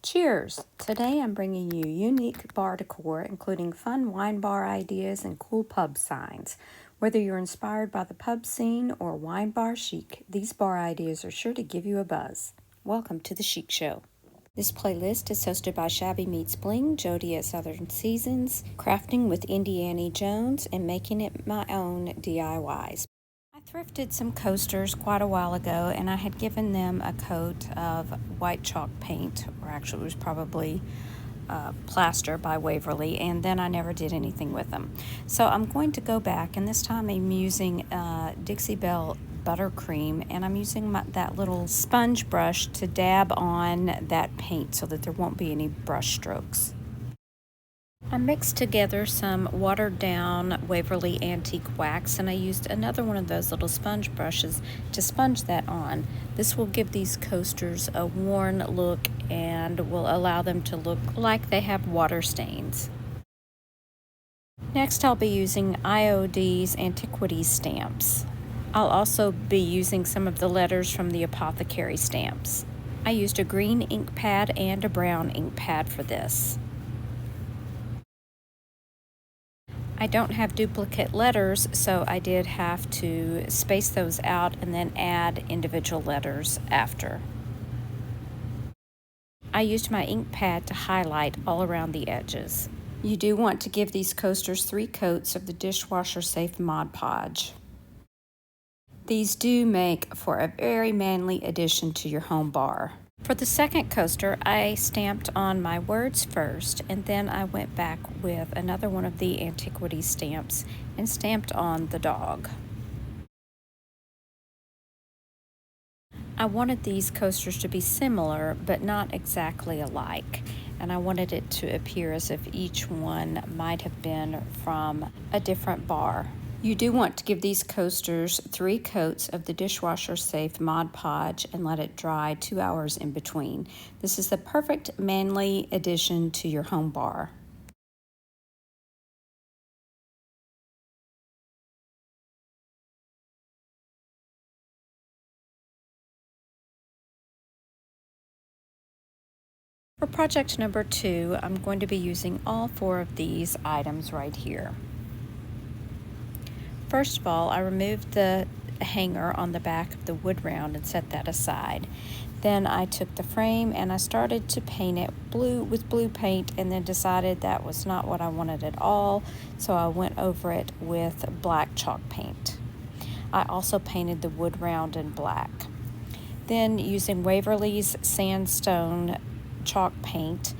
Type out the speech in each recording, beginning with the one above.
Cheers! Today I'm bringing you unique bar decor, including fun wine bar ideas and cool pub signs. Whether you're inspired by the pub scene or wine bar chic, these bar ideas are sure to give you a buzz. Welcome to the Chic Show. This playlist is hosted by Shabby Meets Bling, Jody at Southern Seasons, Crafting with Indiana Jones, and Making It My Own DIYs. I thrifted some coasters quite a while ago, and I had given them a coat of white chalk paint, or actually it was probably plaster by Waverly, and then I never did anything with them. So I'm going to go back, and this time I'm using Dixie Belle buttercream, and I'm using that little sponge brush to dab on that paint so that there won't be any brush strokes. I mixed together some watered down Waverly Antique Wax, and I used another one of those little sponge brushes to sponge that on. This will give these coasters a worn look and will allow them to look like they have water stains. Next, I'll be using IOD's Antiquities stamps. I'll also be using some of the letters from the Apothecary stamps. I used a green ink pad and a brown ink pad for this. I don't have duplicate letters, so I did have to space those out and then add individual letters after. I used my ink pad to highlight all around the edges. You do want to give these coasters 3 coats of the dishwasher safe Mod Podge. These do make for a very manly addition to your home bar. For the second coaster, I stamped on my words first, and then I went back with another one of the antiquity stamps and stamped on the dog. I wanted these coasters to be similar, but not exactly alike, and I wanted it to appear as if each one might have been from a different bar. You do want to give these coasters 3 coats of the dishwasher safe Mod Podge and let it dry 2 hours in between. This is the perfect manly addition to your home bar. For project number 2, I'm going to be using all 4 of these items right here. First of all, I removed the hanger on the back of the wood round and set that aside. Then I took the frame and I started to paint it blue with blue paint, and then decided that was not what I wanted at all, so I went over it with black chalk paint. I also painted the wood round in black. Then, using Waverly's sandstone chalk paint,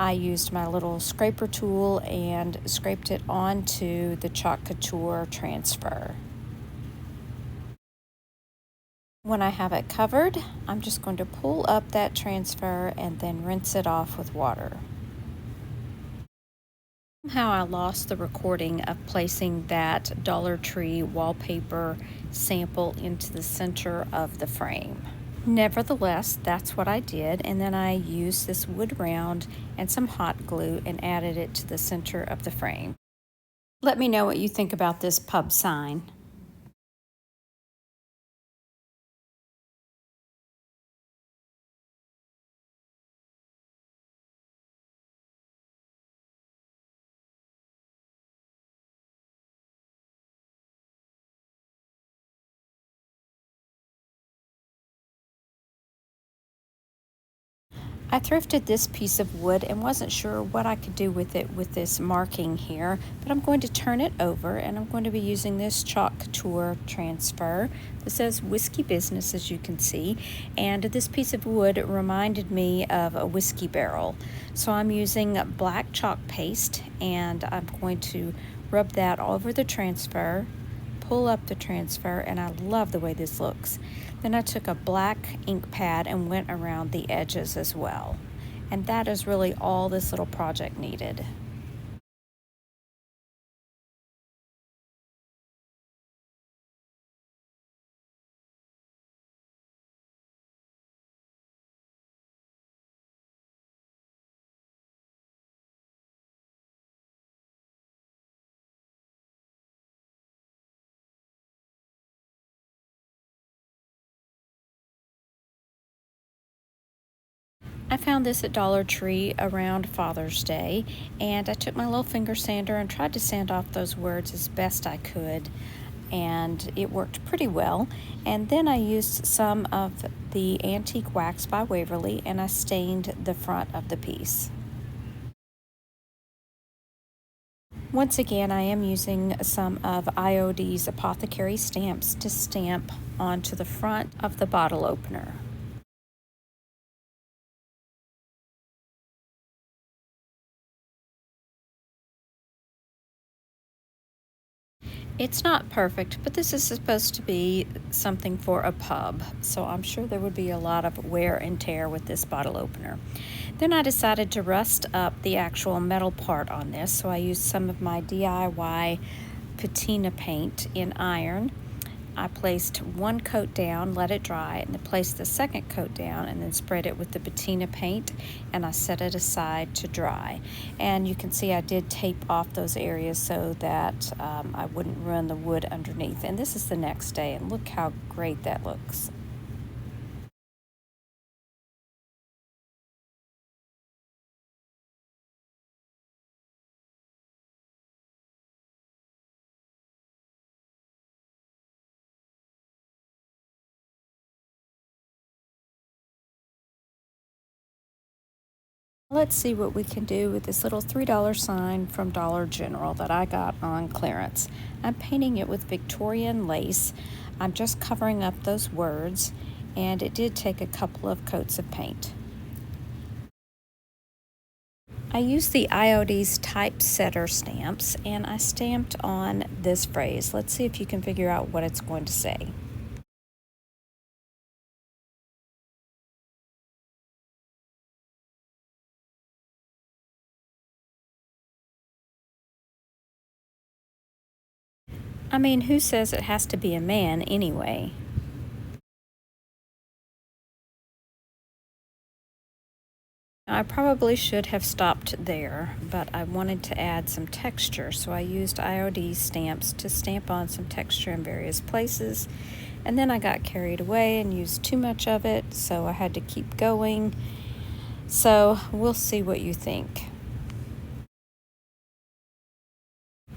I used my little scraper tool and scraped it onto the Chalk Couture transfer. When I have it covered, I'm just going to pull up that transfer and then rinse it off with water. Somehow I lost the recording of placing that Dollar Tree wallpaper sample into the center of the frame. Nevertheless, that's what I did, and then I used this wood round and some hot glue and added it to the center of the frame. Let me know what you think about this pub sign. I thrifted this piece of wood and wasn't sure what I could do with it with this marking here, but I'm going to turn it over, and I'm going to be using this Chalk Couture transfer. This says Whiskey Business, as you can see, and this piece of wood reminded me of a whiskey barrel. So I'm using black chalk paste, and I'm going to rub that all over the transfer, pull up the transfer, and I love the way this looks. Then I took a black ink pad and went around the edges as well. And that is really all this little project needed. I found this at Dollar Tree around Father's Day, and I took my little finger sander and tried to sand off those words as best I could, and it worked pretty well. And then I used some of the antique wax by Waverly, and I stained the front of the piece. Once again, I am using some of IOD's apothecary stamps to stamp onto the front of the bottle opener. It's not perfect, but this is supposed to be something for a pub, so I'm sure there would be a lot of wear and tear with this bottle opener. Then I decided to rust up the actual metal part on this, so I used some of my DIY patina paint in iron. I placed one coat down, let it dry, and then placed the second coat down and then spread it with the patina paint, and I set it aside to dry. And you can see I did tape off those areas so that I wouldn't ruin the wood underneath. And this is the next day, and look how great that looks. Let's see what we can do with this little $3 sign from Dollar General that I got on clearance. I'm painting it with Victorian lace. I'm just covering up those words, and it did take a couple of coats of paint. I used the IOD's typesetter stamps, and I stamped on this phrase. Let's see if you can figure out what it's going to say. I mean, who says it has to be a man anyway? I probably should have stopped there, but I wanted to add some texture, so I used IOD stamps to stamp on some texture in various places, and then I got carried away and used too much of it, so I had to keep going. So we'll see what you think.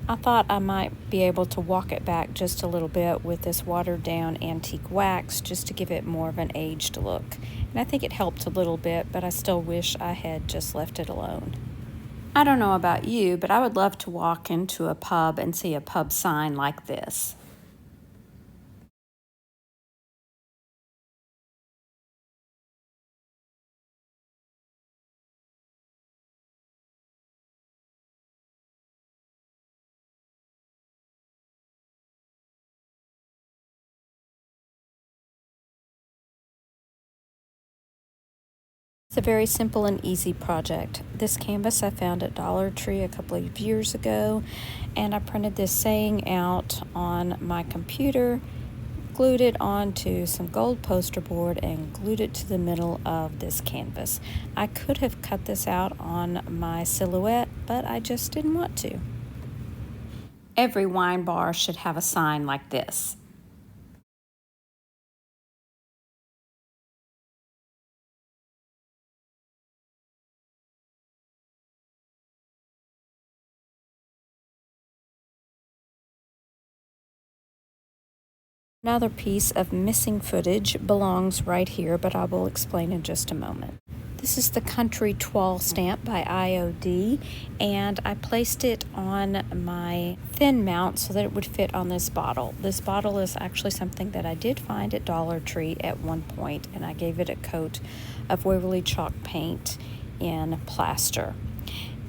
I thought I might be able to walk it back just a little bit with this watered down antique wax just to give it more of an aged look. And I think it helped a little bit, but I still wish I had just left it alone. I don't know about you, but I would love to walk into a pub and see a pub sign like this. It's a very simple and easy project. This canvas I found at Dollar Tree a couple of years ago, and I printed this saying out on my computer, glued it onto some gold poster board, and glued it to the middle of this canvas. I could have cut this out on my silhouette, but I just didn't want to. Every wine bar should have a sign like this. Another piece of missing footage belongs right here, but I will explain in just a moment. This is the Country Toile stamp by IOD, and I placed it on my thin mount so that it would fit on this bottle. This bottle is actually something that I did find at Dollar Tree at one point, and I gave it a coat of Waverly chalk paint in plaster.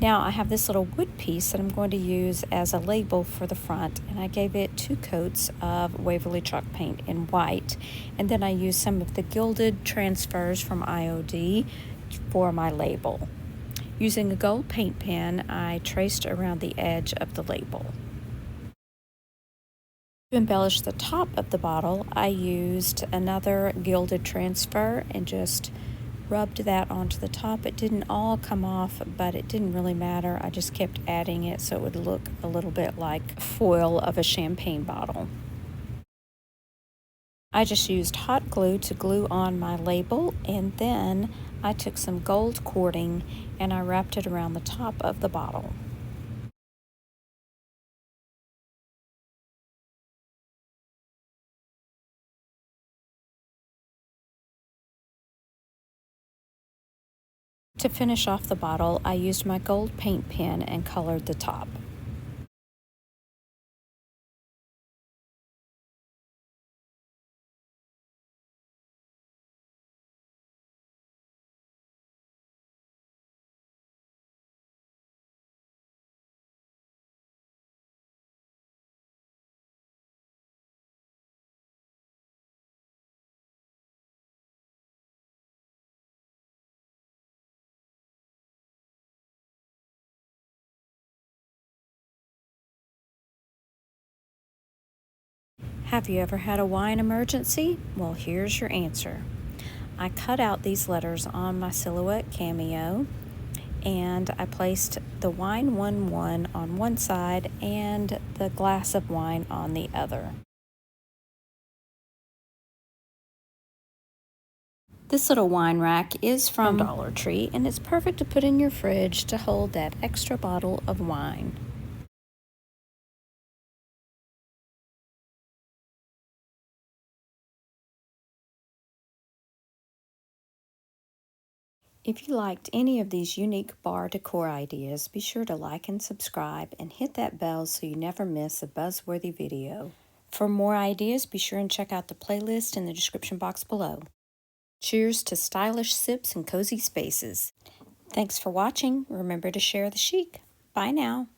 Now I have this little wood piece that I'm going to use as a label for the front, and I gave it 2 coats of Waverly chalk paint in white, and then I used some of the gilded transfers from IOD for my label. Using a gold paint pen, I traced around the edge of the label. To embellish the top of the bottle, I used another gilded transfer and just rubbed that onto the top. It didn't all come off, but it didn't really matter. I just kept adding it so it would look a little bit like foil of a champagne bottle. I just used hot glue to glue on my label, and then I took some gold cording and I wrapped it around the top of the bottle. To finish off the bottle, I used my gold paint pen and colored the top. Have you ever had a wine emergency? Well, here's your answer. I cut out these letters on my Silhouette Cameo, and I placed the Wine 1-1 on one side and the glass of wine on the other. This little wine rack is from Dollar Tree, and it's perfect to put in your fridge to hold that extra bottle of wine. If you liked any of these unique bar decor ideas, be sure to like and subscribe and hit that bell so you never miss a buzzworthy video. For more ideas, be sure and check out the playlist in the description box below. Cheers to stylish sips and cozy spaces. Thanks for watching. Remember to share the chic. Bye now.